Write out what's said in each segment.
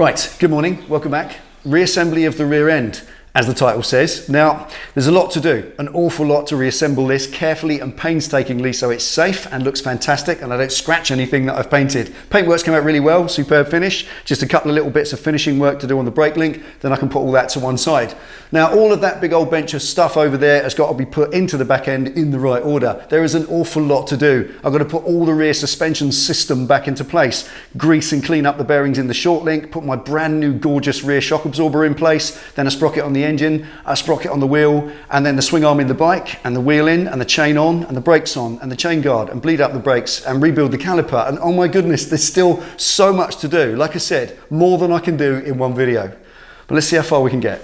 Right, good morning, welcome back. Reassembly of the rear end, as the title says. Now, there's a lot to do, an awful lot to reassemble this carefully and painstakingly so it's safe and looks fantastic and I don't scratch anything that I've painted. Paintwork's come out really well, superb finish. Just a couple of little bits of finishing work to do on the brake link, then I can put all that to one side. Now, all of that big old bench of stuff over there has got to be put into the back end in the right order. There is an awful lot to do. I've got to put all the rear suspension system back into place, grease and clean up the bearings in the short link, put my brand new gorgeous rear shock absorber in place, then a sprocket on the engine, a sprocket on the wheel, and then the swing arm in the bike, and the wheel in, and the chain on, and the brakes on, and the chain guard, and bleed up the brakes, and rebuild the caliper. And oh my goodness, there's still so much to do. Like I said, more than I can do in one video. But let's see how far we can get.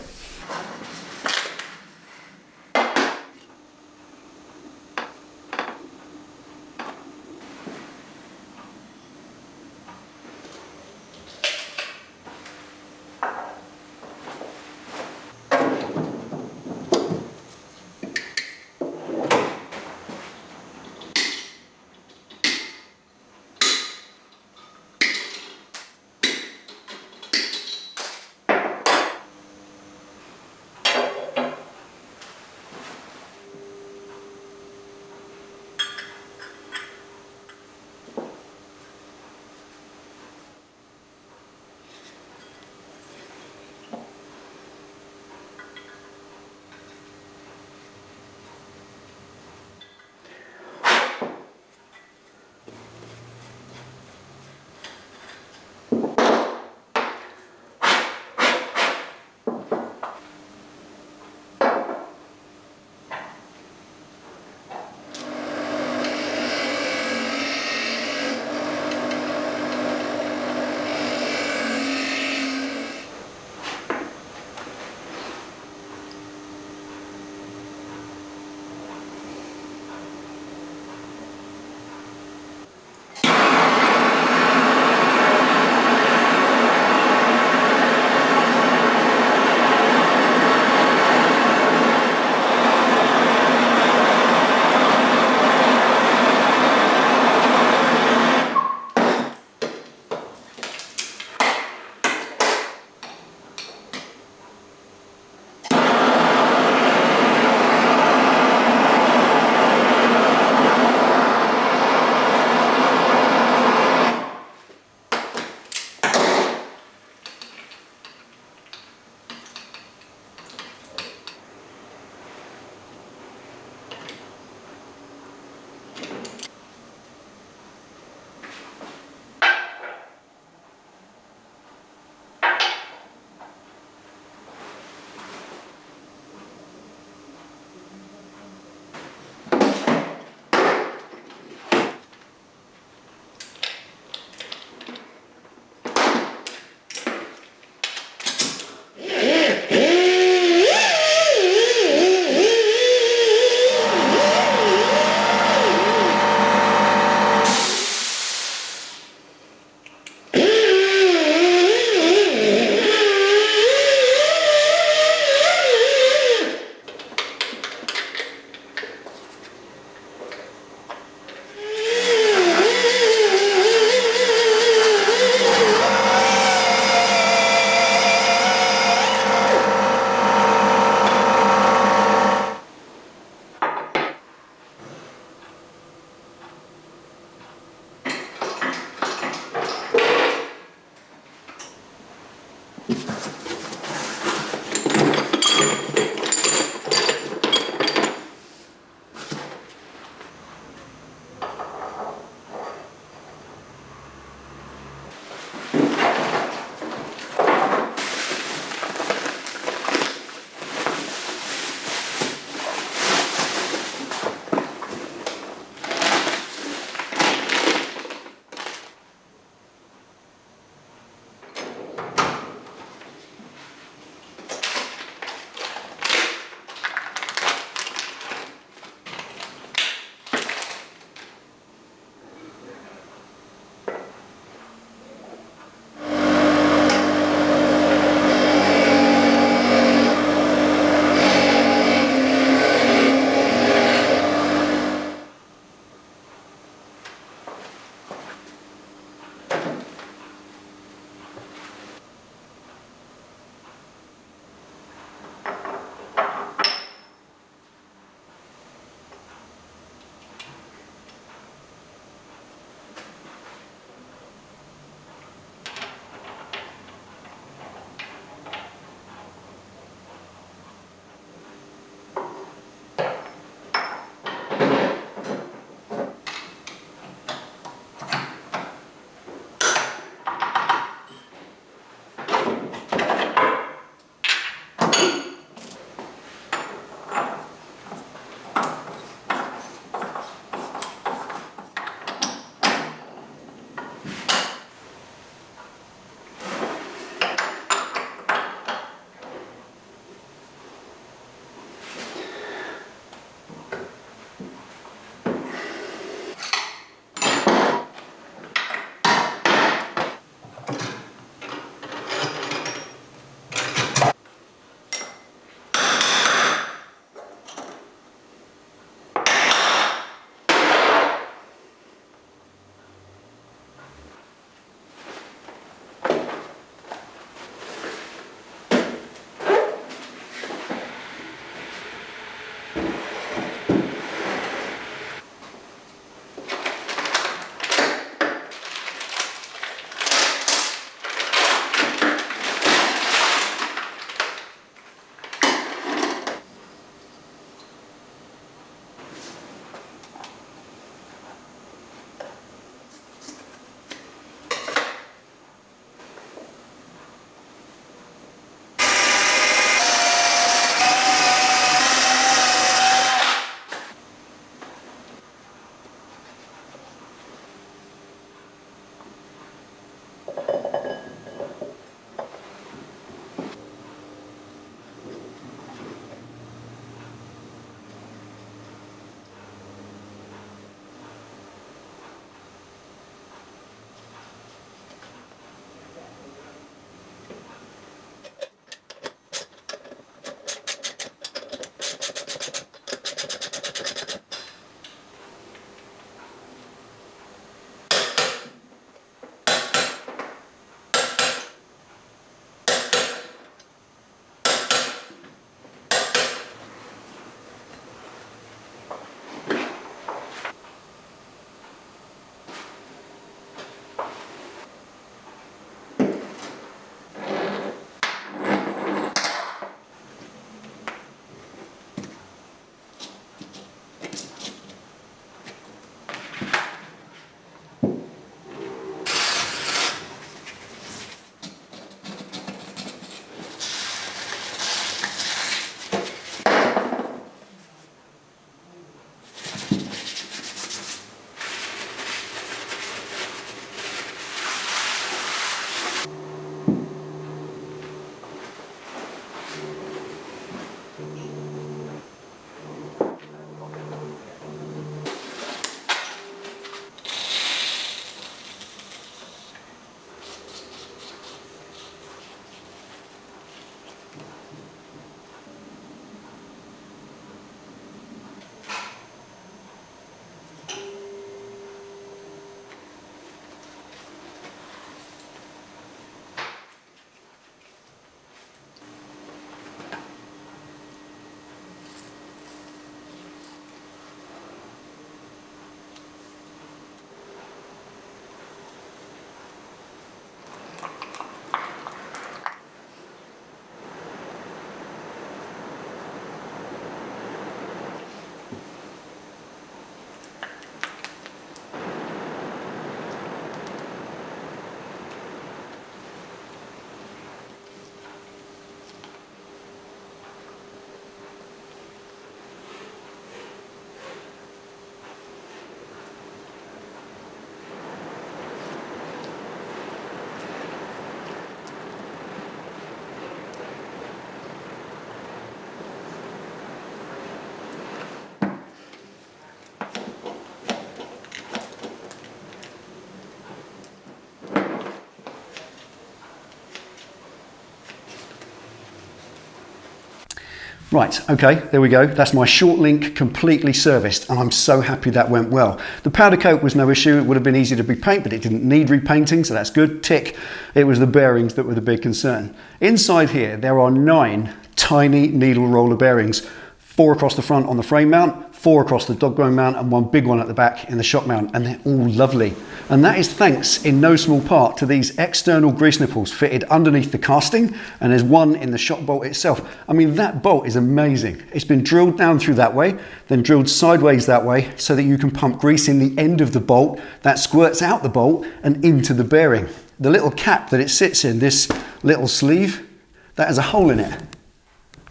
Right, okay, there we go. That's my short link completely serviced, and I'm so happy that went well. The powder coat was no issue. It would have been easy to repaint, but it didn't need repainting, so that's good. Tick. It was the bearings that were the big concern. Inside here, there are 9 tiny needle roller bearings, 4 across the front on the frame mount, 4 across the dog-bone mount, and 1 big one at the back in the shock mount, and they're all lovely. And that is thanks in no small part to these external grease nipples fitted underneath the casting, and there's one in the shock bolt itself. I mean, that bolt is amazing. It's been drilled down through that way, then drilled sideways that way, so that you can pump grease in the end of the bolt that squirts out the bolt and into the bearing. The little cap that it sits in, this little sleeve, that has a hole in it.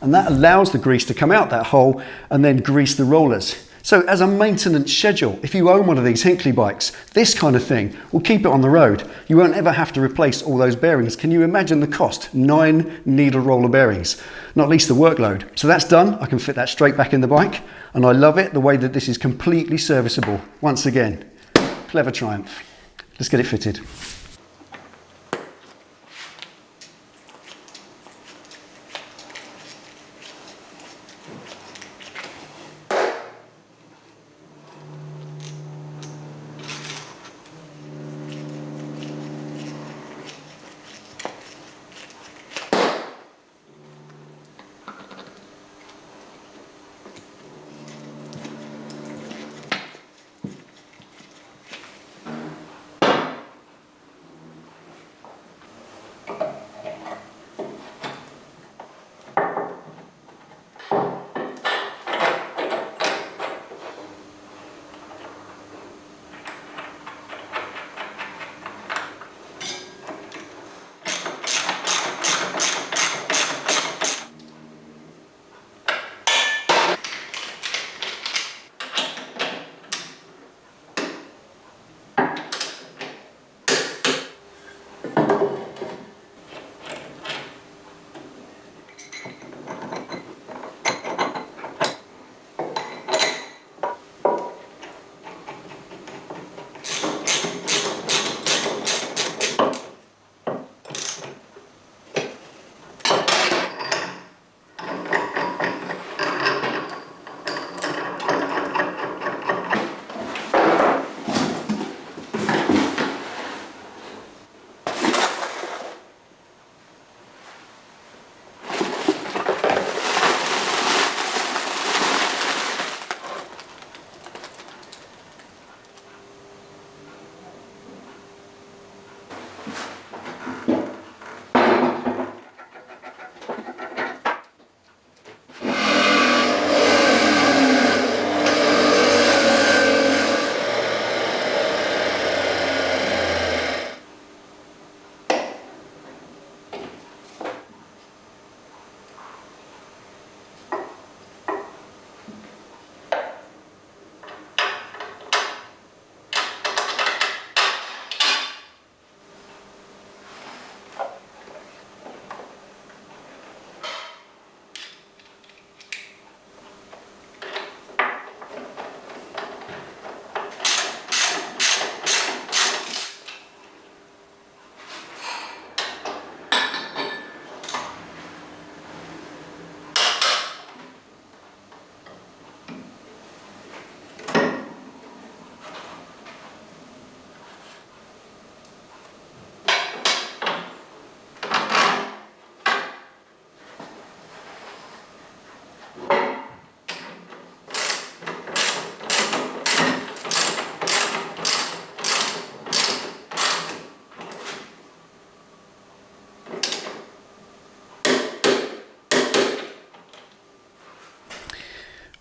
And that allows the grease to come out that hole and then grease the rollers. So as a maintenance schedule, if you own one of these Hinckley bikes, this kind of thing will keep it on the road. You won't ever have to replace all those bearings. Can you imagine the cost? 9 needle roller bearings, not least the workload. So that's done. I can fit that straight back in the bike, and I love it, the way that this is completely serviceable. Once again, clever triumph. Let's get it fitted.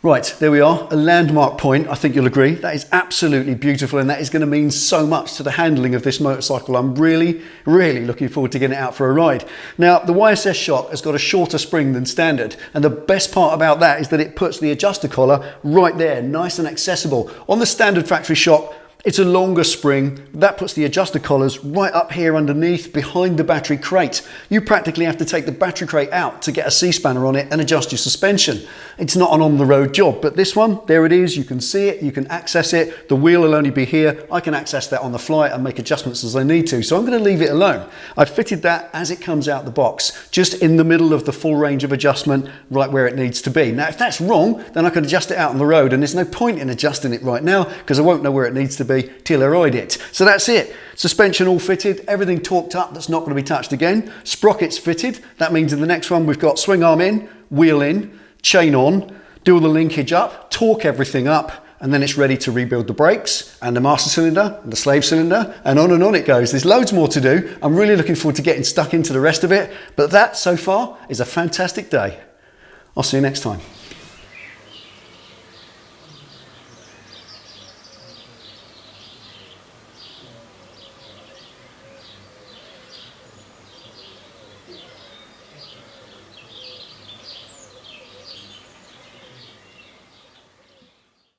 Right, there we are, a landmark point, I think you'll agree. That is absolutely beautiful, and that is going to mean so much to the handling of this motorcycle. I'm really looking forward to getting it out for a ride. Now, the YSS shock has got a shorter spring than standard, and the best part about that is that it puts the adjuster collar right there, nice and accessible. On the standard factory shock, It's a longer spring. That puts the adjuster collars right up here underneath behind the battery crate. You practically have to take the battery crate out to get a C-spanner on it and adjust your suspension. It's not an on-the-road job, but this one, there it is. You can see it, you can access it. The wheel will only be here. I can access that on the fly and make adjustments as I need to. So I'm going to leave it alone. I've fitted that as it comes out the box, just in the middle of the full range of adjustment, right where it needs to be. Now, if that's wrong, then I could adjust it out on the road, and there's no point in adjusting it right now because I won't know where it needs to be till I ride it. So that's it. Suspension all fitted, everything torqued up, that's not going to be touched again. Sprockets fitted. That means in the next one we've got swing arm in, wheel in, chain on, do all the linkage up, torque everything up, and then it's ready to rebuild the brakes and the master cylinder and the slave cylinder, and on it goes. There's loads more to do. I'm really looking forward to getting stuck into the rest of it, but that so far is a fantastic day. I'll see you next time.